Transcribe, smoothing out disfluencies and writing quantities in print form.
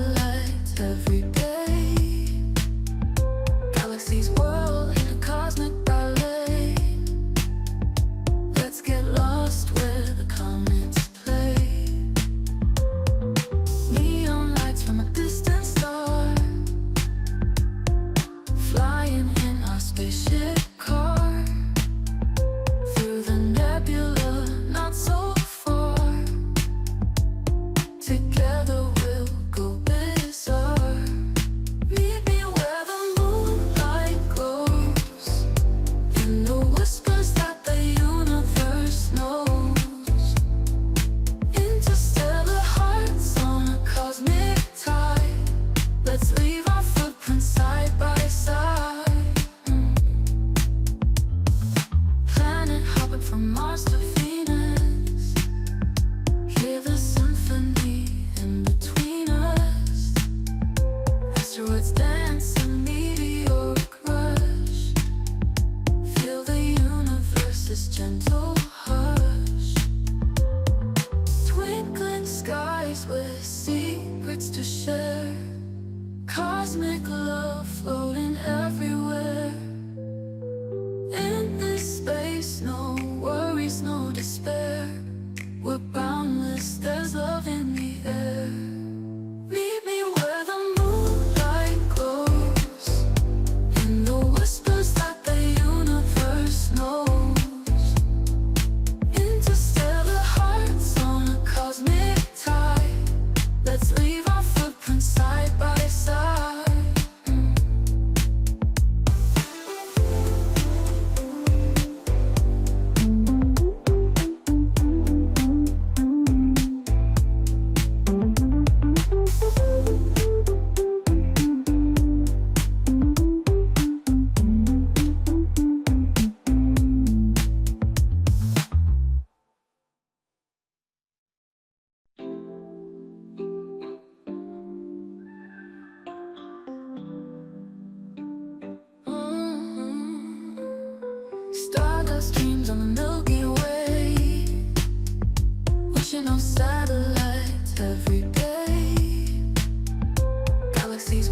satellite every day. Galaxies whirl in a cosmic ballet. Let's get lost where the comets play. Neon lights from a distant star, flying in our spaceship car, through the nebula, not so far. Together we'll go bizarre. Meet me where the moonlight glows, in the whispers that the universe knows. Interstellar hearts on a cosmic tide. Let's leave our footprints side by side. Planet hopping from Mars to Venus. Hear the symphony in between us. Asteroids dance in meteoric rush. Feel the universe's gentle hush. Twinkling skies with secrets to share. Cosmic love floating everywhere. In this space, no worries, no despair. We're boundless, there's love in the air. Meet me where the moonlight glows, in the whispers that the universe knows. Interstellar hearts on a cosmic tide. Let's leave our footprints side by side. Stardust dreams on the Milky Way, wishing on satellites every day. Galaxies